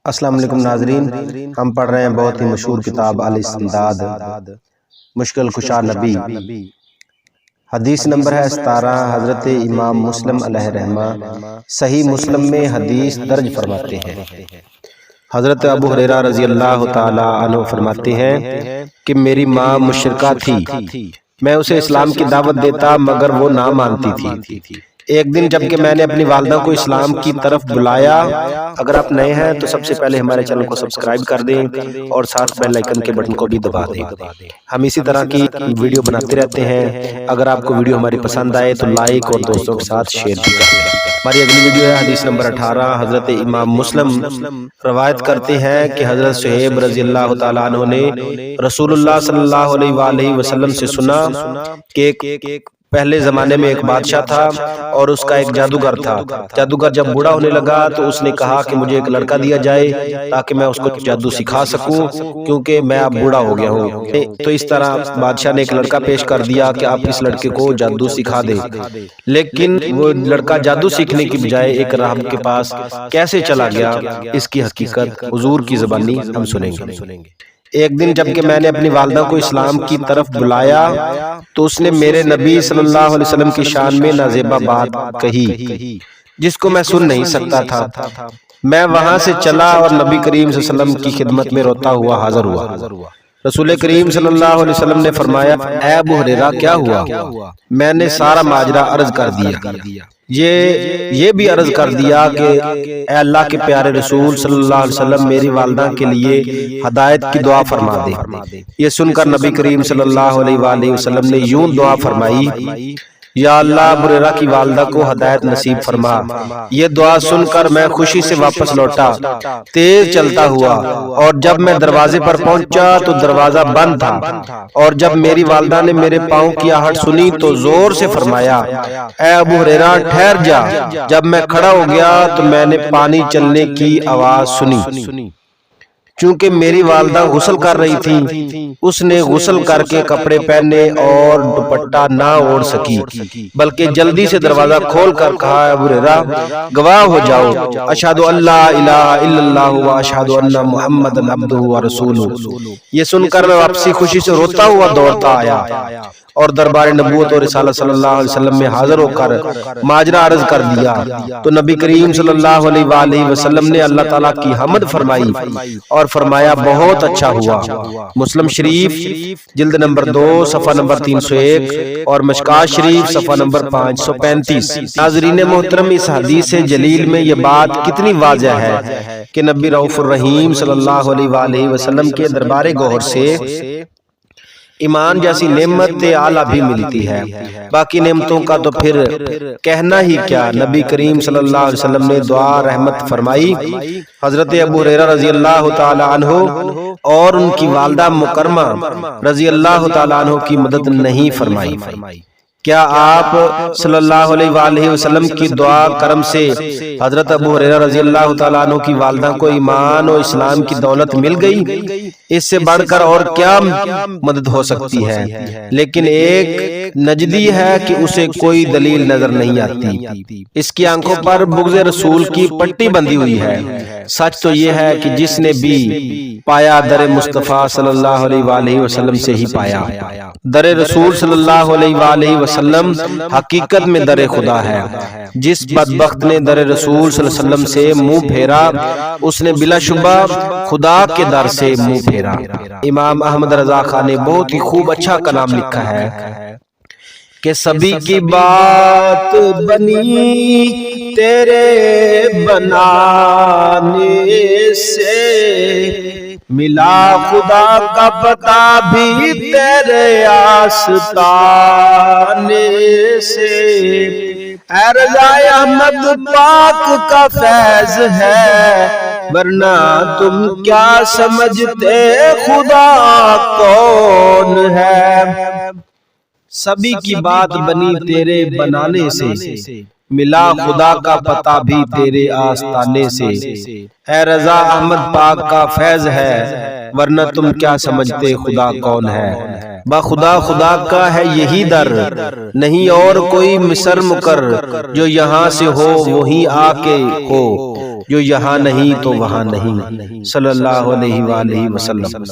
السلام علیکم ناظرین، ہم پڑھ رہے ہیں بہت ہی مشہور کتاب الاستمداد مشکل کشا نبی۔ حدیث نمبر ہے 17۔ حضرت امام مسلم علیہ رحمہ صحیح مسلم میں حدیث درج فرماتے ہیں۔ حضرت ابو ہریرہ رضی اللہ تعالی عنہ فرماتے ہیں کہ میری ماں مشرکہ تھی، میں اسے اسلام کی دعوت دیتا مگر وہ نہ مانتی تھی۔ ایک دن جبکہ میں نے اپنی والدہ کو اسلام کی طرف بلایا۔ اگر آپ نئے ہیں تو سب سے پہلے ہمارے چینل کو سبسکرائب کر دیں اور ساتھ بیل آئیکن کے بٹن کو بھی دبا دیں۔ ہم اسی طرح کی ویڈیو بناتے رہتے ہیں۔ اگر آپ کو ویڈیو ہماری پسند آئے تو لائک اور دوستوں کے ساتھ شیئر بھی کریں۔ ہماری اگلی ویڈیو ہے حدیث نمبر 18۔ حضرت امام مسلم روایت کرتے ہیں کہ حضرت صہیب رضی اللہ تعالیٰ عنہ نے رسول اللہ صلی اللہ علیہ وآلہ وسلم سے سنا کہ ایک پہلے زمانے میں ایک بادشاہ تھا اور اس کا ایک جادوگر تھا۔ جادوگر جب بوڑھا ہونے لگا تو اس نے کہا کہ مجھے ایک لڑکا دیا جائے تاکہ میں اس کو جادو سکھا سکوں، کیونکہ میں اب بوڑھا ہو گیا ہوں۔ تو اس طرح بادشاہ نے ایک لڑکا پیش کر دیا کہ آپ اس لڑکے کو جادو سکھا دیں، لیکن وہ لڑکا جادو سیکھنے کی بجائے ایک راہب کے پاس کیسے چلا گیا، اس کی حقیقت حضور کی زبانی ہم سنیں گے۔ ایک دن جبکہ میں نے اپنی والدہ کو اسلام کی طرف بلایا تو اس نے میرے نبی صلی اللہ علیہ وسلم کی شان میں نازیبہ بات کہی جس کو میں سن نہیں سکتا تھا۔ میں وہاں سے چلا اور نبی کریم صلی اللہ علیہ وسلم کی خدمت میں روتا ہوا حاضر ہوا۔ رسول کریم صلی اللہ علیہ وسلم نے فرمایا، اے ابو ہریرہ کیا ہوا؟ میں نے سارا ماجرا عرض کر دیا۔ یہ بھی عرض کر دیا کہ اے اللہ کے پیارے رسول صلی اللہ علیہ وسلم میری والدہ کے لیے ہدایت کی دعا فرما دے۔ یہ سن کر نبی کریم صلی اللہ علیہ وآلہ وسلم نے یوں دعا فرمائی، یا اللہ ابو ہریرہ کی والدہ کو ہدایت نصیب فرما۔ یہ دعا سن کر میں خوشی سے واپس لوٹا تیز چلتا ہوا، اور جب میں دروازے پر پہنچا تو دروازہ بند تھا، اور جب میری والدہ نے میرے پاؤں کی آہٹ سنی تو زور سے فرمایا، اے ابو ہریرہ ٹھہر جا۔ جب میں کھڑا ہو گیا تو میں نے پانی چلنے کی آواز سنی۔ چونکہ میری والدہ غسل کر رہی تھی، اس نے غسل کر کے کپڑے پہنے اور دوپٹہ نہ اوڑھ سکی، بلکہ جلدی سے دروازہ کھول کر کہا، ابو ہریرہ گواہ ہو جاؤ، اشہد ان لا الہ الا اللہ و اشہد ان محمدًا عبدہ و رسولہ۔ یہ سن کر میں واپسی خوشی سے روتا ہوا دوڑتا آیا اور دربار نبوت اور رسالت صلی اللہ علیہ وسلم میں حاضر ہو کر ماجرا عرض کر دیا تو نبی کریم صلی اللہ علیہ وآلہ وسلم نے اللہ تعالیٰ کی حمد فرمائی اور فرمایا، بہت اچھا ہوا۔ مسلم شریف جلد نمبر 2 صفحہ نمبر 301 اور مشکاۃ شریف صفحہ نمبر 535۔ ناظرین محترم، اس حدیث جلیل میں یہ بات کتنی واضح ہے کہ نبی رؤوف الرحیم صلی اللہ علیہ وآلہ وسلم کے دربار گوہر سے ایمان جیسی نعمت اعلیٰ بھی ملتی ہے۔ باقی نعمتوں کا تو پھر کہنا ہی کیا۔ نبی کریم صلی اللہ علیہ وسلم نے دعا رحمت فرمائی، حضرت ابو ہریرہ رضی اللہ تعالی عنہ اور ان کی والدہ مکرمہ رضی اللہ تعالی عنہ کی مدد نہیں فرمائی؟ کیا آپ صلی اللہ علیہ وآلہ وسلم کی دعا کرم سے حضرت ابو ہریرہ رضی اللہ تعالیٰ عنہ کی والدہ کو ایمان و اسلام کی دولت مل گئی؟ اس سے بڑھ کر اور کیا مدد ہو سکتی ہے؟ لیکن ایک نجدی ہے کہ اسے کوئی دلیل نظر نہیں آتی، اس کی آنکھوں پر بغض رسول کی پٹی بندھی ہوئی ہے۔ سچ تو یہ ہے کہ جس نے بھی پایا در مصطفیٰ صلی اللہ علیہ وآلہ وسلم سے ہی پایا۔ در رسول صلی اللہ علیہ وآلہ وسلم حقیقت میں در خدا ہے۔ جس بدبخت نے در رسول صلی اللہ علیہ وسلم سے منہ پھیرا، اس نے بلا شبہ خدا کے در سے منہ پھیرا۔ امام احمد رضا خان نے بہت ہی خوب اچھا کلام لکھا ہے کہ سبھی کی بات بنی تیرے بنانے سے، ملا خدا کا پتہ بھی تیرے آستانے سے، اے رضا احمد پاک کا فیض ہے، ورنہ تم کیا سمجھتے خدا کون ہے؟ سبھی کی بات بنی تیرے بنانے سے، ملا خدا کا پتہ بھی تیرے آستانے سے، اے رضا احمد پاک کا فیض ہے، ورنہ تم کیا سمجھتے خدا کون ہے؟ بخدا خدا کا ہے یہی در، نہیں اور کوئی مصر مقر، جو یہاں سے ہو وہی آ کے ہو، جو یہاں نہیں تو وہاں نہیں۔ صلی اللہ علیہ وآلہ وسلم۔